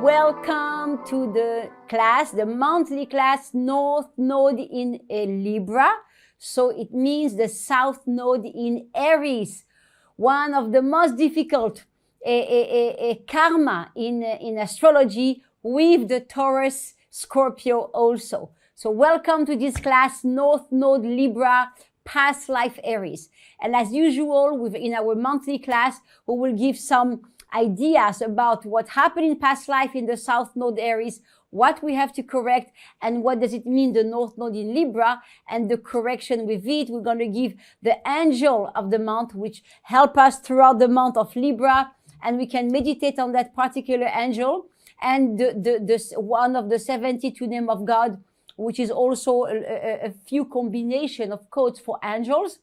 Welcome to the class, the monthly class, North Node in Libra. So it means the South Node in Aries, one of the most difficult karma in astrology, with the Taurus Scorpio also. So welcome to this class, North Node Libra, past life Aries. And as usual, in our monthly class, we will give some ideas about what happened in past life in the South Node Aries, what we have to correct, and what does it mean, the North Node in Libra, and the correction with it. We're going to give the angel of the month, which help us throughout the month of Libra, and we can meditate on that particular angel, and the one of the 72 name of God, which is also a few combination of codes for angels.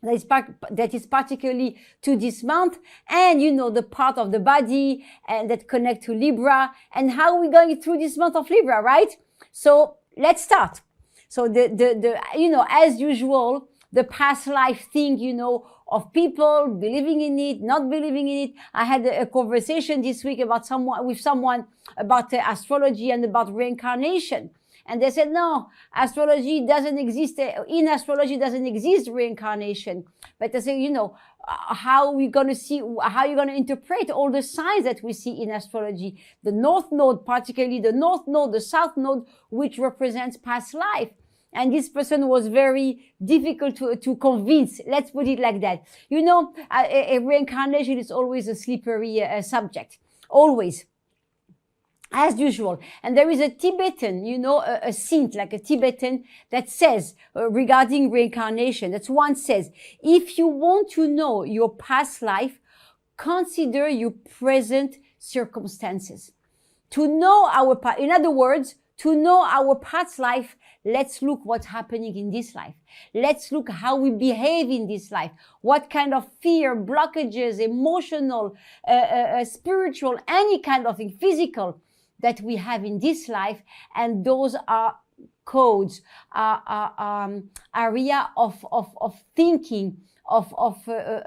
That is particularly to this month, and you know, the part of the body and that connect to Libra, and how we're going through this month of Libra, right? So let's start. So you know, as usual, the past life thing, you know, of people believing in it, not believing in it. I had a conversation this week about someone about astrology and about reincarnation. And they said, no, astrology doesn't exist. In astrology doesn't exist reincarnation. But they say, you know, how are we going to see, how you're going to interpret all the signs that we see in astrology? The North Node, particularly the North Node, the South Node, which represents past life. And this person was very difficult to convince. Let's put it like that. You know, a reincarnation is always a slippery subject. Always. As usual. And there is a Tibetan, you know, a saint, like a Tibetan, that says regarding reincarnation, that one says, if you want to know your past life, consider your present circumstances. To know our past, in other words, to know our past life, let's look what's happening in this life. Let's look how we behave in this life. What kind of fear, blockages, emotional, spiritual, any kind of thing, physical, that we have in this life, and those are codes, area of thinking,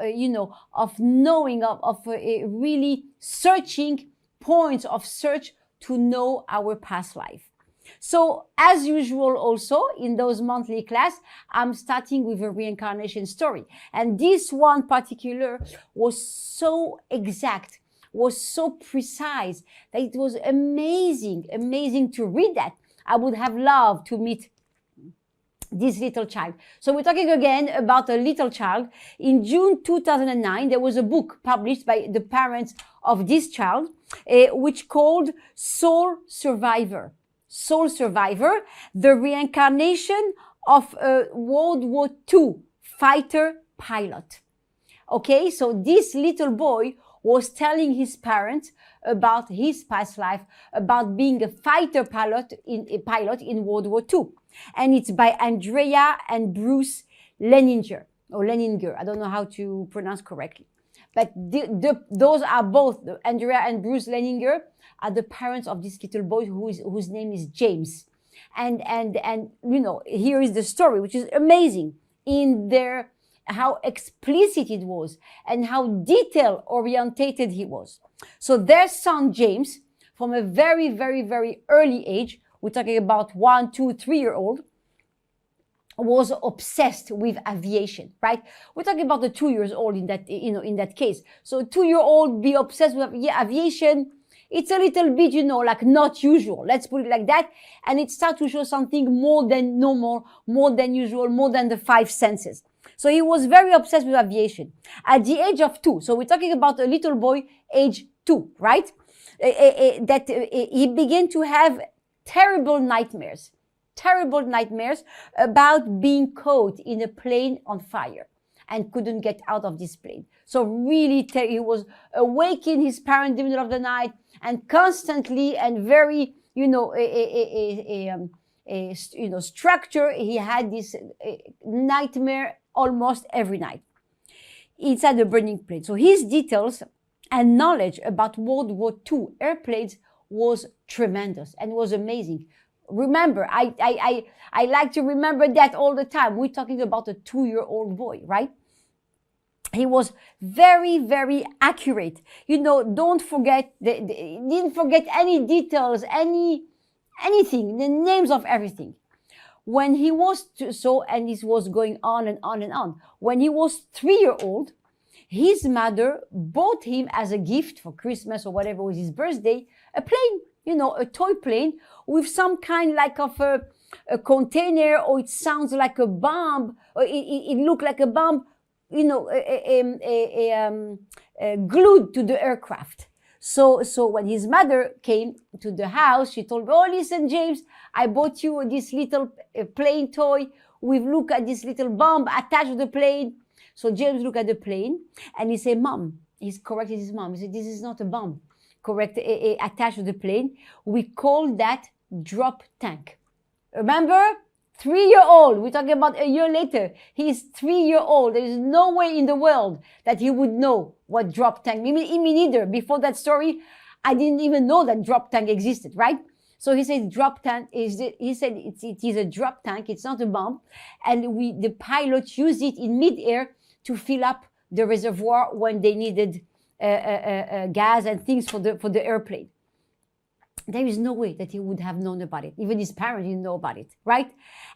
you know, of knowing, of really searching, points of search to know our past life. So as usual, also in those monthly class, I'm starting with a reincarnation story, and this one particular was so exact, was so precise, that it was amazing to read that. I would have loved to meet this little child. So we're talking again about a little child. In June 2009, there was a book published by the parents of this child, which called Soul Survivor. Soul Survivor, the reincarnation of a World War II fighter pilot. Okay, so this little boy was telling his parents about his past life, about being a fighter pilot in World War II. And it's by Andrea and Bruce Leninger, or Leninger. I don't know how to pronounce correctly. But those are both, Andrea and Bruce Leninger are the parents of this little boy whose name is James. And you know, here is the story, which is amazing in their how explicit it was and how detail orientated he was. So their son James, from a very early age, we're talking about 1, 2, 3-year-old, was obsessed with aviation, right? We're talking about the 2 years old in that, you know, in that case. So 2-year-old be obsessed with aviation. It's a little bit, you know, like not usual. Let's put it like that. And it starts to show something more than normal, more than usual, more than the 5 senses. So he was very obsessed with aviation. At the age of 2, so we're talking about a little boy, age 2, right? He began to have terrible nightmares about being caught in a plane on fire and couldn't get out of this plane. So really, he was awaking his parents in the middle of the night, and constantly and very, you know, you know, structure. He had this nightmare almost every night inside the burning plane. So his details and knowledge about World War II airplanes was tremendous and was amazing. Remember, I like to remember that all the time. We're talking about a 2-year-old boy, right? He was very, very accurate. Don't forget, didn't forget any details, anything, the names of everything. When he was, and this was going on and on and on. When he was 3 years old, his mother bought him as a gift for Christmas or whatever was his birthday, a plane, a toy plane with some kind like of a container, or it sounds like a bomb, or it looked like a bomb, glued to the aircraft. So when his mother came to the house, she told me, "Oh, listen, James, I bought you this little plane toy. We've looked at this little bomb attached to the plane." So James looked at the plane and he said, "Mom," he's corrected his mom. He said, "This is not a bomb, attached to the plane. We call that drop tank." Remember? 3 years old. We're talking about a year later. He's 3 years old. There is no way in the world that he would know what drop tank. Me neither. Before that story, I didn't even know that drop tank existed, right? So he said drop tank it is a drop tank. It's not a bomb. And the pilots used it in midair to fill up the reservoir when they needed gas and things for the airplane. There is no way that he would have known about it. Even his parents didn't know about it, right?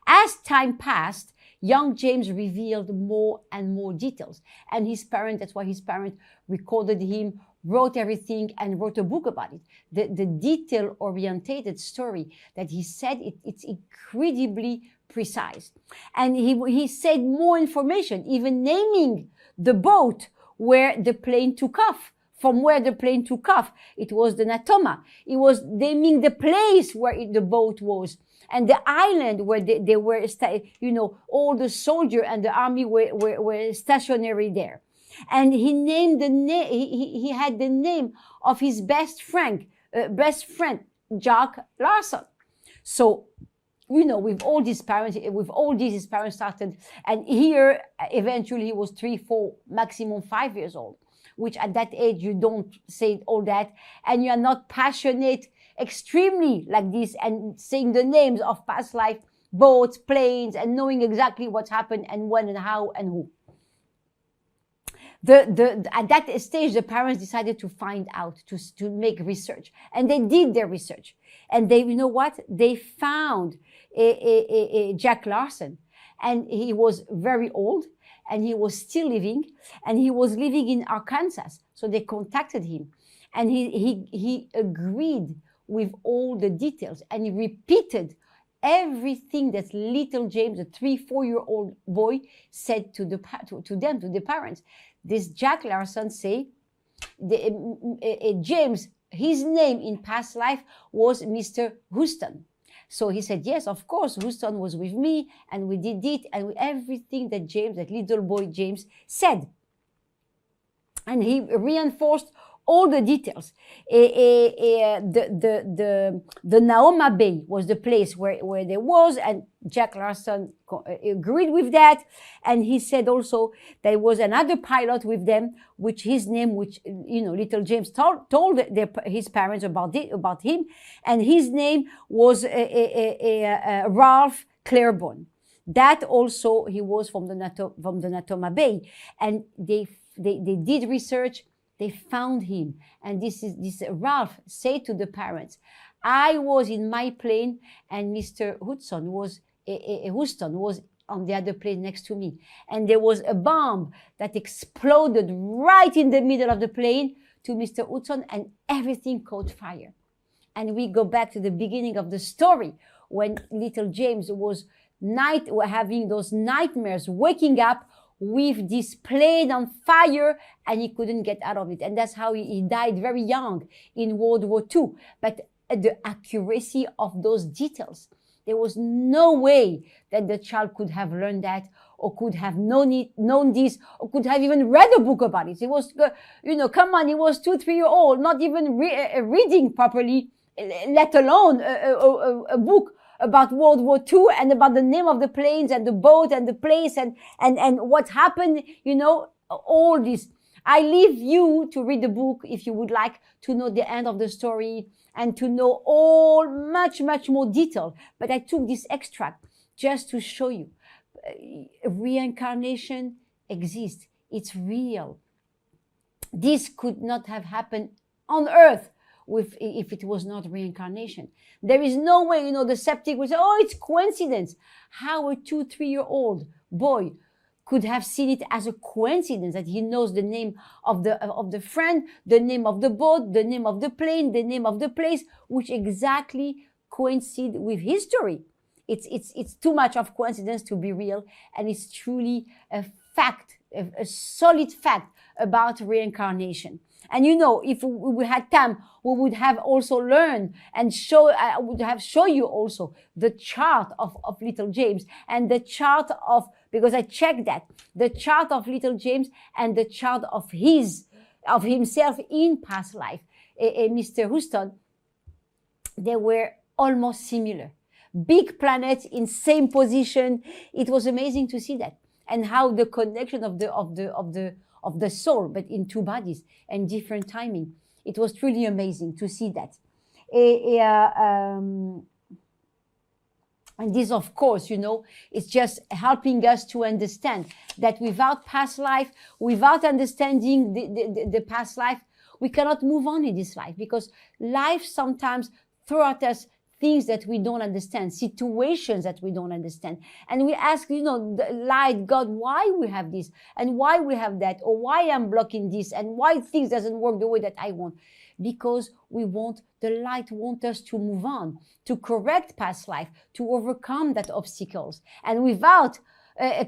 As time passed, young James revealed more and more details. And that's why his parents recorded him, wrote everything, and wrote a book about it. The detail-orientated story that he said, it's incredibly precise. And he said more information, even naming the boat where the plane took off. From where the plane took off. It was the Natoma. It was naming the place where the boat was, and the island where they were, all the soldiers and the army were stationary there. And he named he had the name of his best friend, Jack Larson. So, with all these parents, his parents started, and here eventually he was 3, 4, maximum 5 years old. Which at that age, you don't say all that, and you're not passionate extremely like this, and saying the names of past life, boats, planes, and knowing exactly what happened and when and how and who. At that stage, the parents decided to find out, to make research, and they did their research. And they found a Jack Larson, and he was very old. And he was still living, and he was living in Arkansas. So they contacted him, and he agreed with all the details, and he repeated everything that little James, a 3, 4-year-old boy, said to the parents. This Jack Larson say, James, his name in past life was Mr. Houston. So he said, yes, of course, Houston was with me, and we did it, and everything that little boy James said. And he reinforced all the details. The Naoma Bay was the place where there was, and Jack Larson agreed with that. And he said also there was another pilot with them, which his name, little James told his parents about him, and his name was Ralph Claiborne. That also, he was from the Natoma Bay, and they did research. They found him, and this Ralph said to the parents, "I was in my plane, and Mr. Houston was on the other plane next to me, and there was a bomb that exploded right in the middle of the plane to Mr. Houston, and everything caught fire." And we go back to the beginning of the story when little James was having those nightmares, waking up with this plane on fire, and he couldn't get out of it. And that's how he died very young in World War II. But the accuracy of those details, there was no way that the child could have learned that, or could have known this, or could have even read a book about it. It was, come on, he was 2, 3 years old, not even reading properly, let alone a book about World War II and about the name of the planes and the boat and the place and what happened, all this. I leave you to read the book if you would like to know the end of the story and to know all much, much more detail. But I took this extract just to show you reincarnation exists. It's real. This could not have happened on earth if it was not reincarnation. There is no way, the skeptic would say, oh, it's coincidence. How a 2-3-year-old boy could have seen it as a coincidence that he knows the name of the friend, the name of the boat, the name of the plane, the name of the place, which exactly coincide with history. It's too much of coincidence to be real, and it's truly a fact, a solid fact about reincarnation. And if we had time, we would have also learned and I would have show you also the chart of little James, and the chart of, because I checked that, the chart of little James and the chart of himself in past life. Mr. Houston, they were almost similar. Big planets in same position. It was amazing to see that, and how the connection of the soul, but in two bodies and different timing. It was truly amazing to see that. And this, of course, it's just helping us to understand that without past life, without understanding the past life, we cannot move on in this life, because life sometimes throws at us things that we don't understand, situations that we don't understand. And we ask, light, God, why we have this and why we have that, or why I'm blocking this and why things doesn't work the way that I want. Because the light wants us to move on, to correct past life, to overcome that obstacles. And without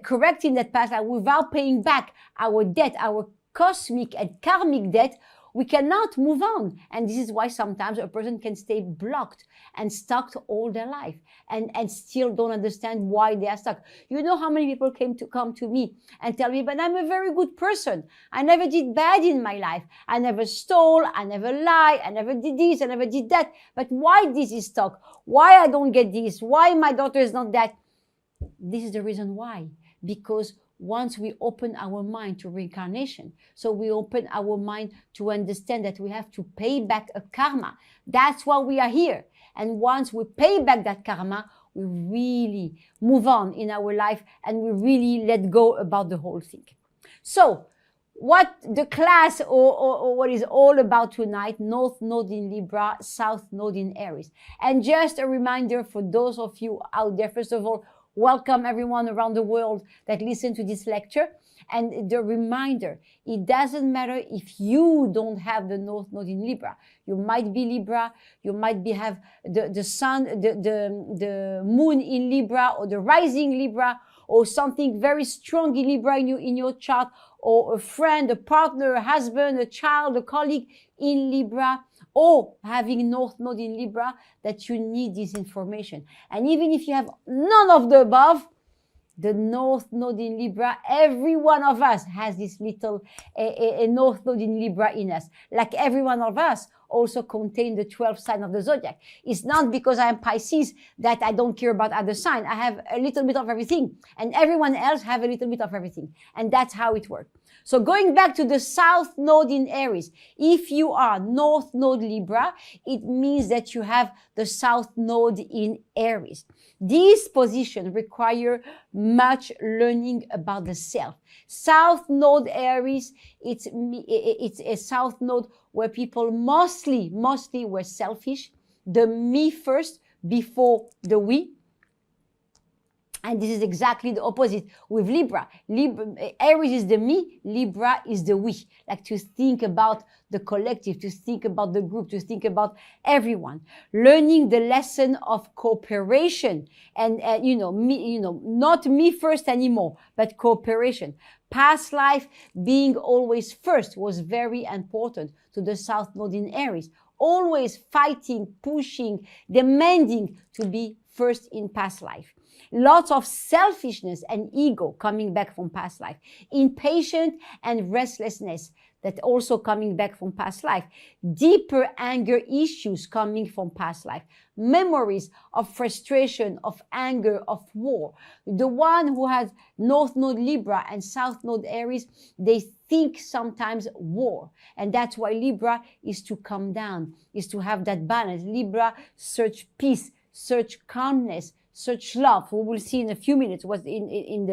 correcting that past life, without paying back our debt, our cosmic and karmic debt, we cannot move on. And this is why sometimes a person can stay blocked and stuck all their life and still don't understand why they are stuck. You know how many people come to me and tell me, but I'm a very good person. I never did bad in my life. I never stole. I never lied. I never did this. I never did that. But why this is stuck? Why I don't get this? Why my daughter is not that? This is the reason why. Because once we open our mind to reincarnation, so we open our mind to understand that we have to pay back a karma. That's why we are here. And once we pay back that karma, we really move on in our life, and we really let go about the whole thing. So what the class or what is all about tonight: North Node in Libra, South Node in Aries. And just a reminder for those of you out there, first of all, welcome everyone around the world that listen to this lecture. And the reminder, it doesn't matter if you don't have the North Node in Libra. You might be Libra, you might have the sun, the moon in Libra, or the rising Libra, or something very strong in Libra in your chart, or a friend, a partner, a husband, a child, a colleague in Libra, or having North Node in Libra, that you need this information. And even if you have none of the above, the North Node in Libra, every one of us has this little a North Node in Libra in us. Like every one of us also contain the 12 signs of the zodiac. It's not because I am Pisces that I don't care about other signs. I have a little bit of everything, and everyone else have a little bit of everything. And that's how it works. So going back to the South Node in Aries, if you are North Node Libra, it means that you have the South Node in Aries. These positions require much learning about the self. South Node Aries, it's a South Node where people mostly were selfish, the me first before the we. And this is exactly the opposite with Libra. Aries is the me, Libra is the we. Like to think about the collective, to think about the group, to think about everyone. Learning the lesson of cooperation and not me first anymore, but cooperation. Past life being always first was very important to the South Node in Aries. Always fighting, pushing, demanding to be first in past life. Lots of selfishness and ego coming back from past life. Impatient and restlessness that also coming back from past life. Deeper anger issues coming from past life. Memories of frustration, of anger, of war. The one who has North Node Libra and South Node Aries, they think sometimes war. And that's why Libra is to come down, is to have that balance. Libra search peace, search calmness, search love. We will see in a few minutes what in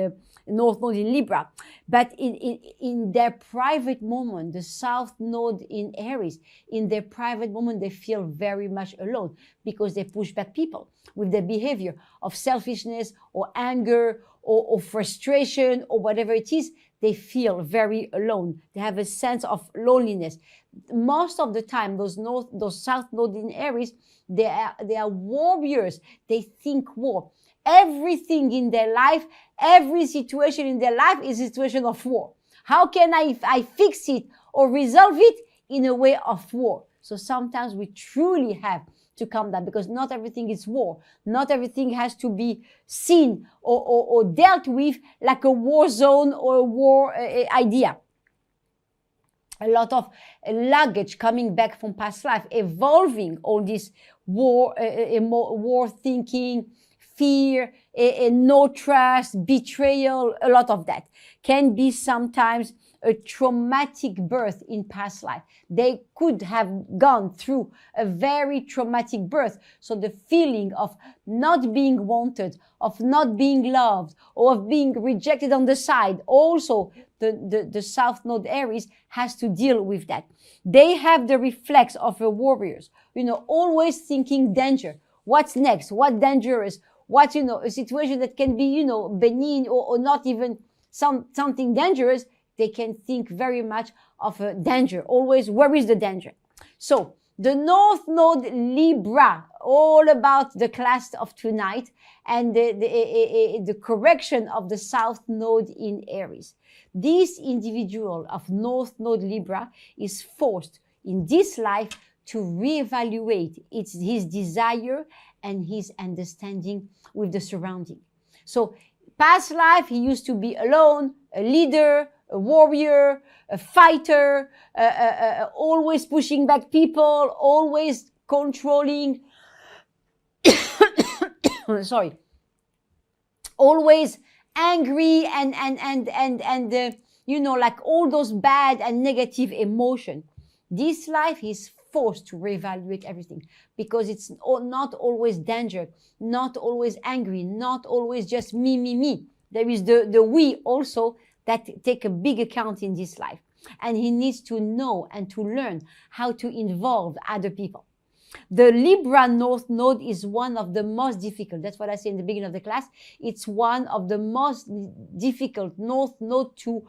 North Node in Libra. But in their private moment, the South Node in Aries, in their private moment, they feel very much alone because they push back people with their behavior of selfishness or anger or frustration or whatever it is. They feel very alone. They have a sense of loneliness. Most of the time, those South Node in Aries, they are warriors. They think war. Everything in their life, every situation in their life is a situation of war. How can I fix it or resolve it? In a way of war. So sometimes we truly have to calm down, because not everything is war. Not everything has to be seen or dealt with like a war zone or a war idea. A lot of luggage coming back from past life, evolving all this war thinking, fear, no trust, betrayal. A lot of that can be sometimes a traumatic birth in past life. They could have gone through a very traumatic birth. So the feeling of not being wanted, of not being loved, or of being rejected on the side, also the South Node Aries has to deal with that. They have the reflex of a warriors, always thinking danger. What's next? What dangerous? What, a situation that can be, benign or not even something dangerous. They can think very much of a danger. Always, where is the danger? So the North Node Libra, all about the class of tonight, and the correction of the South Node in Aries. This individual of North Node Libra is forced in this life to reevaluate his desire and his understanding with the surrounding. So past life, he used to be alone, a leader, a warrior, a fighter, always pushing back people, always controlling, sorry, always angry and like all those bad and negative emotion. This life is forced to reevaluate everything, because it's not always danger, not always angry, not always just me. There is the we also that take a big account in this life. And he needs to know and to learn how to involve other people. The Libra North Node is one of the most difficult. That's what I said in the beginning of the class. It's one of the most difficult North Node to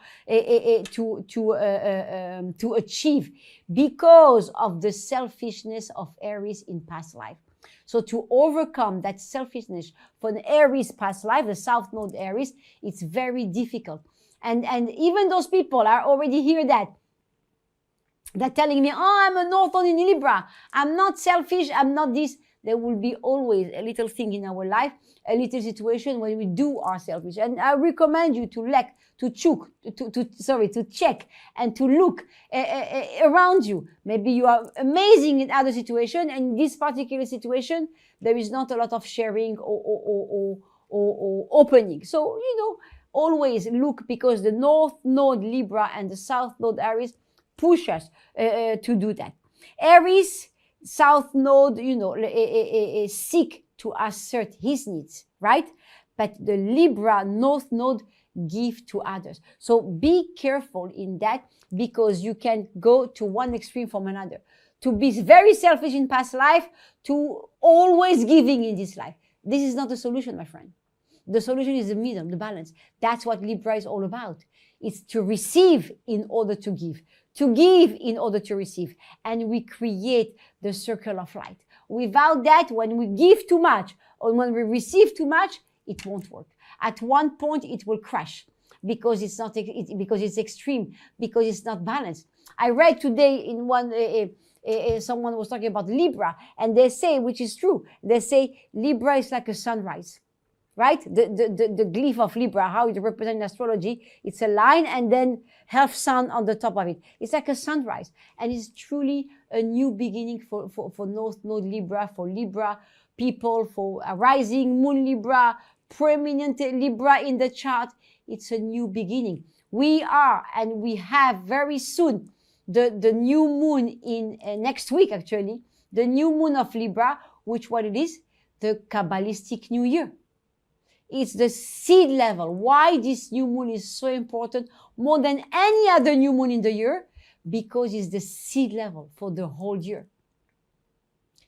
achieve, because of the selfishness of Aries in past life. So to overcome that selfishness for an Aries past life, the South Node Aries, it's very difficult. And even those people are already hear that. They're telling me, I'm a North Node in Libra. I'm not selfish. I'm not this. There will be always a little thing in our life, a little situation when we do are selfish. And I recommend you to check and to look around you. Maybe you are amazing in other situation, and in this particular situation, there is not a lot of sharing or opening. So, always look, because the North Node Libra and the South Node Aries push us to do that. Aries, South Node, seek to assert his needs, right? But the Libra North Node give to others. So be careful in that, because you can go to one extreme from another. To be very selfish in past life, to always giving in this life. This is not the solution, my friend. The solution is the middle, the balance. That's what Libra is all about. It's to receive in order to give in order to receive. And we create the circle of light. Without that, when we give too much or when we receive too much, it won't work. At one point, it will crash, because it's not, because it's extreme, because it's not balanced. I read today in one, someone was talking about Libra, and they say, which is true, they say Libra is like a sunrise. Right? The glyph of Libra, how it represents in astrology, it's a line and then half sun on the top of it. It's like a sunrise. And it's truly a new beginning for North Node Libra, for Libra people, for a rising moon Libra, prominent Libra in the chart. It's a new beginning. We are, and we have very soon, the new moon in next week, actually, the new moon of Libra, which what it is? The Kabbalistic New Year. It's the seed level. Why this new moon is so important more than any other new moon in the year? Because it's the seed level for the whole year.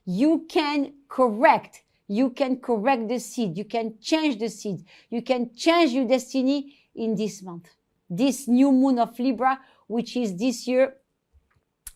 You can correct the seed. You can change the seed. You can change your destiny in this month. This new moon of Libra, which is this year,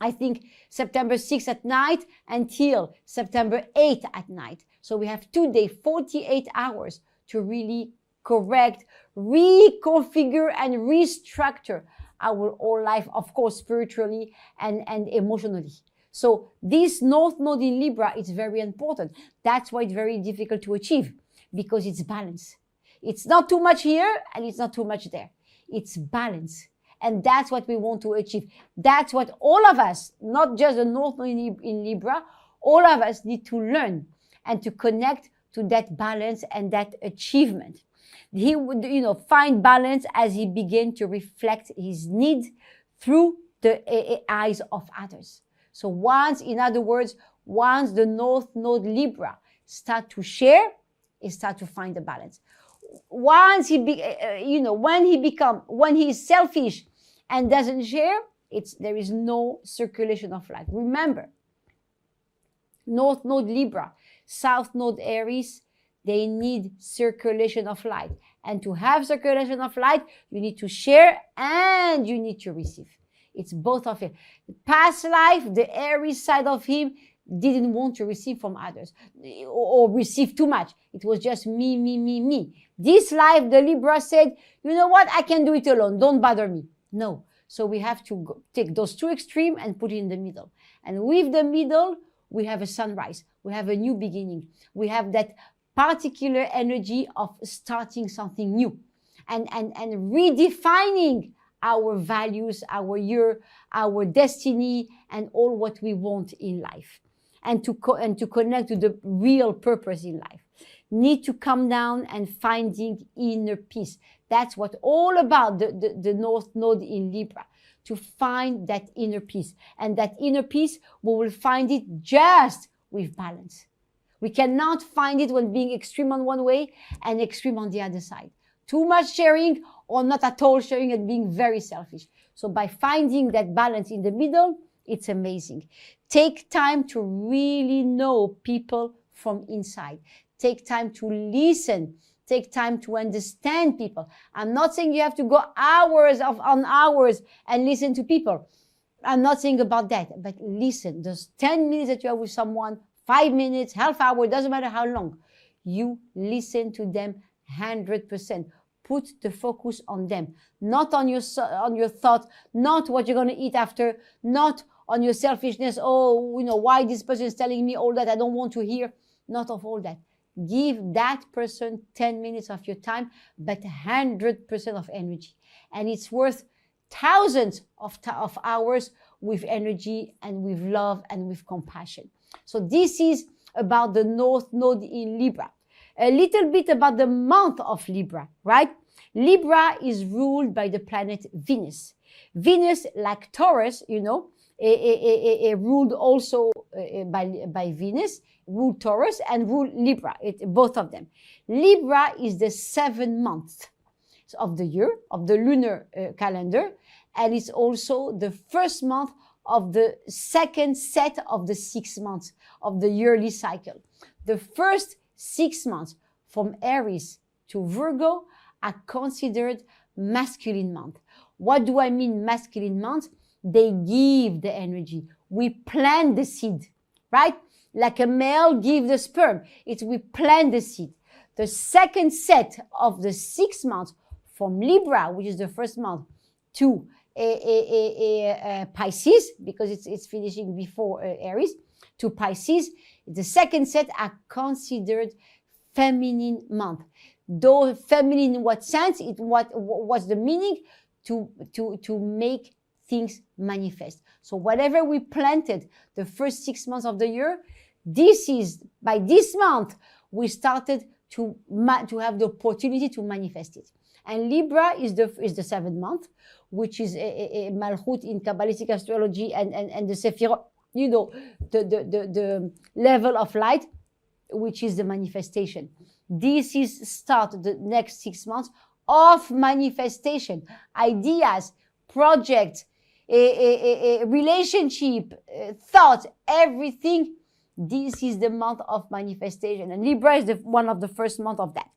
I think September 6th at night until September 8th at night. So we have 2 days, 48 hours to really correct, reconfigure, and restructure our whole life, of course, spiritually and emotionally. So this North Node in Libra is very important. That's why it's very difficult to achieve, because it's balance. It's not too much here and it's not too much there. It's balance. And that's what we want to achieve. That's what all of us, not just the North Node in Libra, all of us need to learn and to connect to that balance and that achievement. He would, find balance as he began to reflect his need through the eyes of others. So in other words, once the North Node Libra start to share, he start to find the balance. Once when he is selfish and doesn't share, there is no circulation of light. Remember, North Node Libra, South Node Aries, they need circulation of light. And to have circulation of light, you need to share and you need to receive. It's both of it. Past life, the Aries side of him didn't want to receive from others or receive too much. It was just me, me, me, me. This life, the Libra said, you know what? I can do it alone. Don't bother me. No. So we have to take those two extremes and put it in the middle. And with the middle, we have a sunrise. We have a new beginning. We have that particular energy of starting something new and redefining our values, our year, our destiny, and all what we want in life. And to connect to the real purpose in life. Need to come down and finding inner peace. That's what all about the North Node in Libra. To find that inner peace. And that inner peace, we will find it just with balance. We cannot find it when being extreme on one way and extreme on the other side. Too much sharing or not at all sharing and being very selfish. So by finding that balance in the middle, it's amazing. Take time to really know people from inside. Take time to listen. Take time to understand people. I'm not saying you have to go hours on hours and listen to people. I'm not saying about that, but listen. Those 10 minutes that you have with someone, 5 minutes, half hour, doesn't matter how long. You listen to them 100%. Put the focus on them, not on your thought, not what you're going to eat after, not on your selfishness. Oh, why this person is telling me all that I don't want to hear. Not of all that. Give that person 10 minutes of your time, but 100% of energy. And it's worth thousands of hours with energy and with love and with compassion. So this is about the North Node in Libra. A little bit about the month of Libra, right? Libra is ruled by the planet Venus. Venus, like Taurus, ruled also by Venus, ruled Taurus and ruled Libra, both of them. Libra is the 7th month of the year, of the lunar calendar, and it's also the first month of the second set of the 6 months of the yearly cycle. The first 6 months from Aries to Virgo are considered masculine months. What do I mean masculine months? They give the energy. We plant the seed, right? Like a male gives the sperm. We plant the seed. The second set of the 6 months from Libra, which is the first month, to Pisces, because it's finishing before Aries, to Pisces, the second set are considered feminine month. Though feminine in what sense? What's the meaning? To make things manifest. So whatever we planted the first 6 months of the year, by this month, we started to have the opportunity to manifest it. And Libra is the 7th month, which is a Malchut in Kabbalistic Astrology and the Sephirot, the level of light. which is the manifestation. This is start the next 6 months of manifestation, ideas, projects, a relationship, thoughts, everything. This is the month of manifestation, and Libra is one of the first month of that.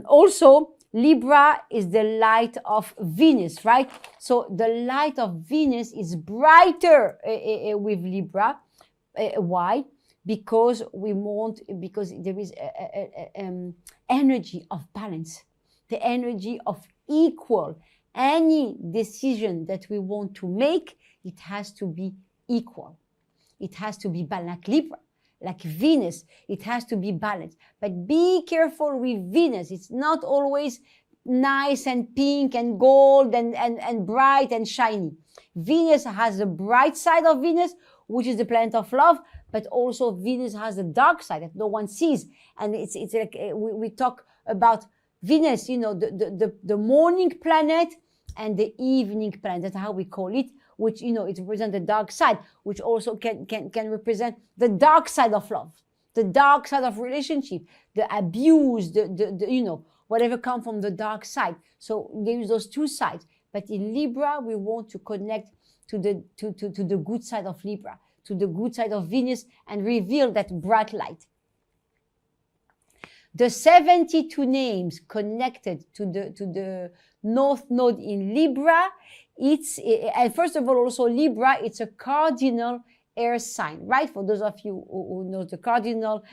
Also, Libra is the light of Venus, right? So the light of Venus is brighter with Libra. Why? Because there is energy of balance, the energy of equal. Any decision that we want to make, it has to be equal. It has to be balanced, like Libra. Like Venus, it has to be balanced. But be careful with Venus. It's not always nice and pink and gold and bright and shiny. Venus has the bright side of Venus, which is the planet of love, but also Venus has the dark side that no one sees. And it's like we talk about Venus, the morning planet and the evening planet. That's how we call it, which, it represents the dark side, which also can represent the dark side of love, the dark side of relationship, the abuse, the whatever comes from the dark side. So there is those two sides. But in Libra, we want to connect to the good side of Libra, to the good side of Venus, and reveal that bright light. The 72 names connected to the North Node in Libra, and first of all, also Libra, it's a cardinal air sign, right? For those of you who know the cardinal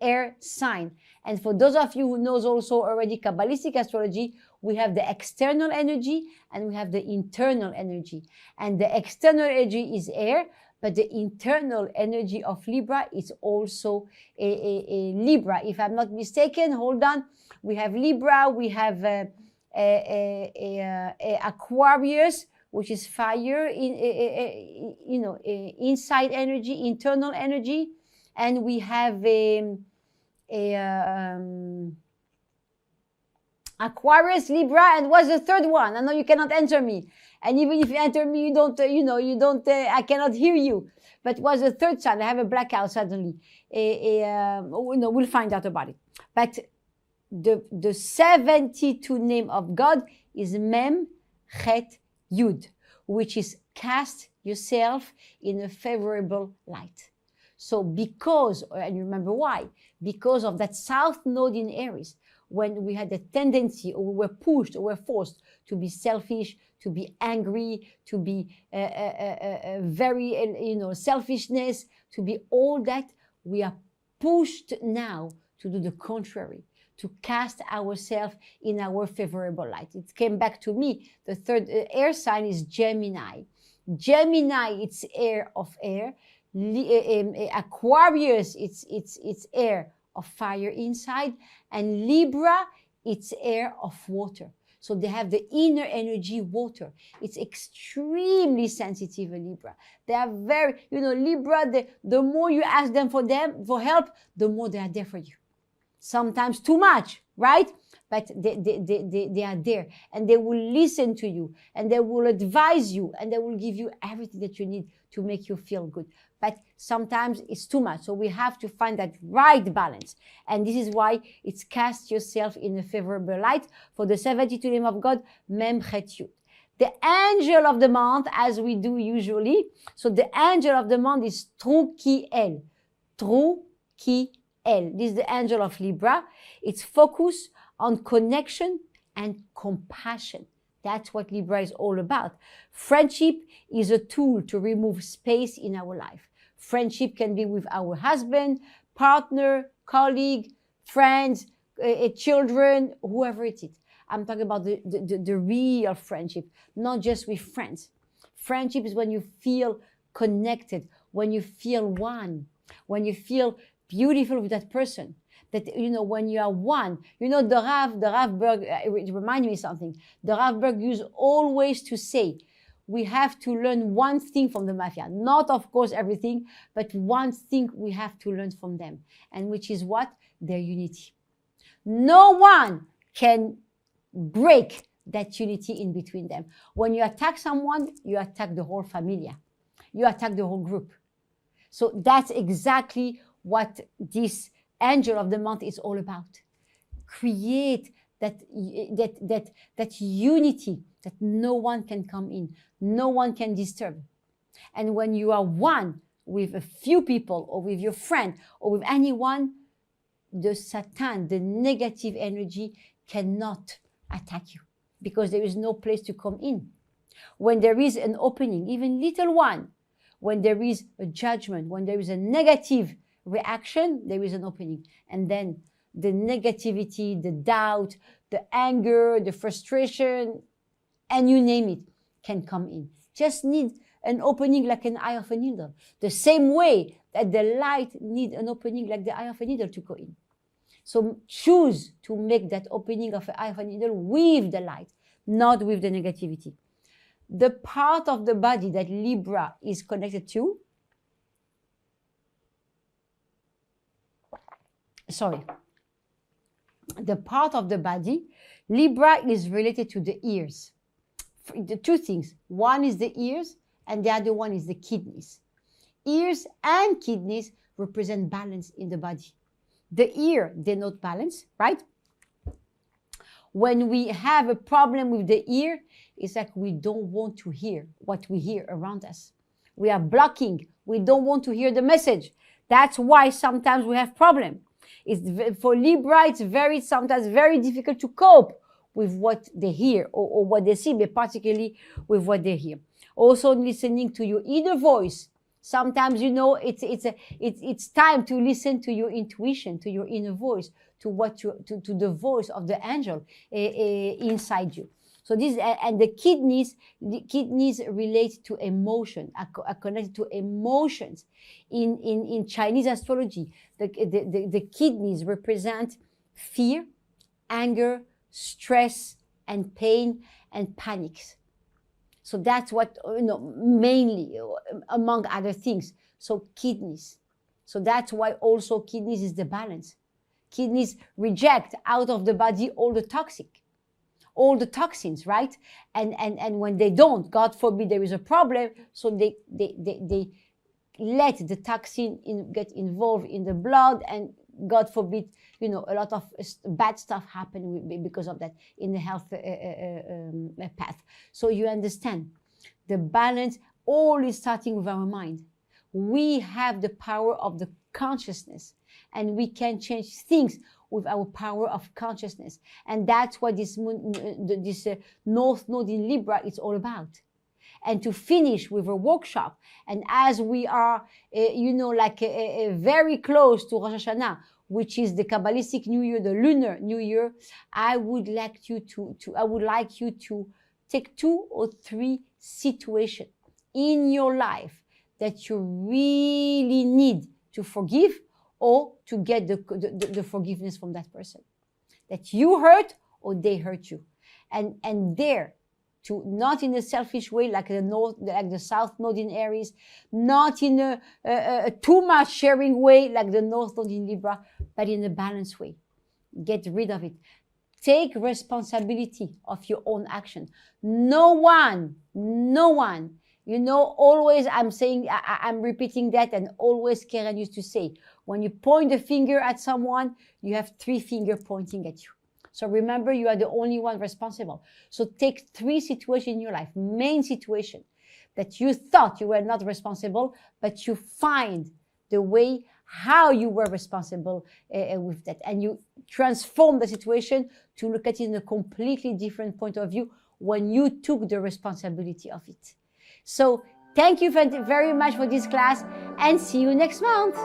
air sign. And for those of you who knows also already Kabbalistic astrology, we have the external energy and we have the internal energy. And the external energy is air, but the internal energy of Libra is also a Libra. If I'm not mistaken, hold on. We have Libra, we have Aquarius, which is fire, inside energy, internal energy. And we have Aquarius, Libra, and what's the third one? I know you cannot answer me. And even if you answer me, you don't, I cannot hear you. But what's the third sign? I have a blackout suddenly. We'll find out about it. But the 72 name of God is Mem, Chet, Yud, which is cast yourself in a favorable light. So because, and you remember why, because of that south node in Aries, when we had the tendency, or we were pushed, or were forced to be selfish, to be angry, to be very, selfishness, to be all that, we are pushed now to do the contrary, to cast ourselves in our favorable light. It came back to me. The third air sign is Gemini. Gemini, it's air of air. Aquarius, it's air of fire inside, and Libra, it's air of water. So they have the inner energy, water. It's extremely sensitive, Libra. They are very, Libra, the more you ask them for help, the more they are there for you. Sometimes too much, right? But they are there, and they will listen to you, and they will advise you, and they will give you everything that you need to make you feel good. But sometimes it's too much. So we have to find that right balance. And this is why it's cast yourself in a favorable light. For the 72 name of God, Mem Chet Yud. The angel of the month, as we do usually. So the angel of the month is Trukiel. Trukiel. This is the angel of Libra. It's focused on connection and compassion. That's what Libra is all about. Friendship is a tool to remove space in our life. Friendship can be with our husband, partner, colleague, friends, children, whoever it is. I'm talking about the real friendship, not just with friends. Friendship is when you feel connected, when you feel one, when you feel beautiful with that person. That, when you are one, the Rav Berg, it reminds me of something. The Rav Berg used always to say, we have to learn one thing from the mafia. Not, of course, everything, but one thing we have to learn from them. And which is what? Their unity. No one can break that unity in between them. When you attack someone, you attack the whole familia. you attack the whole group. So that's exactly what this angel of the month is all about. Create that unity that no one can come in, no one can disturb. And when you are one with a few people or with your friend or with anyone, the Satan, the negative energy cannot attack you because there is no place to come in. When there is an opening, even little one, when there is a judgment, when there is a negative reaction, there is an opening. And then the negativity, the doubt, the anger, the frustration, and you name it, can come in. Just need an opening like an eye of a needle. The same way that the light needs an opening like the eye of a needle to go in. So choose to make that opening of the eye of a needle with the light, not with the negativity. The part of the body that Libra is connected to, the part of the body, Libra is related to the ears. The two things. One is the ears and the other one is the kidneys. Ears and kidneys represent balance in the body. The ear denotes balance, right? When we have a problem with the ear, it's like we don't want to hear what we hear around us. We are blocking. We don't want to hear the message. That's why sometimes we have problems. For Libra, it's sometimes very difficult to cope with what they hear or what they see, but particularly with what they hear. Also listening to your inner voice. Sometimes, it's time to listen to your intuition, to your inner voice, to the voice of the angel inside you. So this, and the kidneys relate to emotion, are connected to emotions. In Chinese astrology, the kidneys represent fear, anger, stress, and pain, and panics. So that's what, mainly, among other things. So kidneys. So that's why also kidneys is the balance. Kidneys reject out of the body all the toxins, right? And when they don't, God forbid there is a problem, so they let the toxin get involved in the blood, and God forbid, a lot of bad stuff happen because of that in the health path. So you understand, the balance all is starting with our mind. We have the power of the consciousness, and we can change things with our power of consciousness. And that's what this North Node in Libra is all about. And to finish with a workshop, and as we are, very close to Rosh Hashanah, which is the Kabbalistic New Year, the lunar New Year, I would like you to take 2 or 3 situations in your life that you really need to forgive, or to get the forgiveness from that person that you hurt or they hurt you, and there, to not in a selfish way like the South Node in Aries, not in a too much sharing way like the North Node in Libra, but in a balanced way. Get rid of it. Take responsibility of your own action. No one. Always I'm repeating that, and always Karen used to say, when you point the finger at someone, you have 3 fingers pointing at you. So remember, you are the only one responsible. So take 3 situations in your life, main situation, that you thought you were not responsible, but you find the way how you were responsible with that. And you transform the situation to look at it in a completely different point of view when you took the responsibility of it. So thank you very much for this class, and see you next month.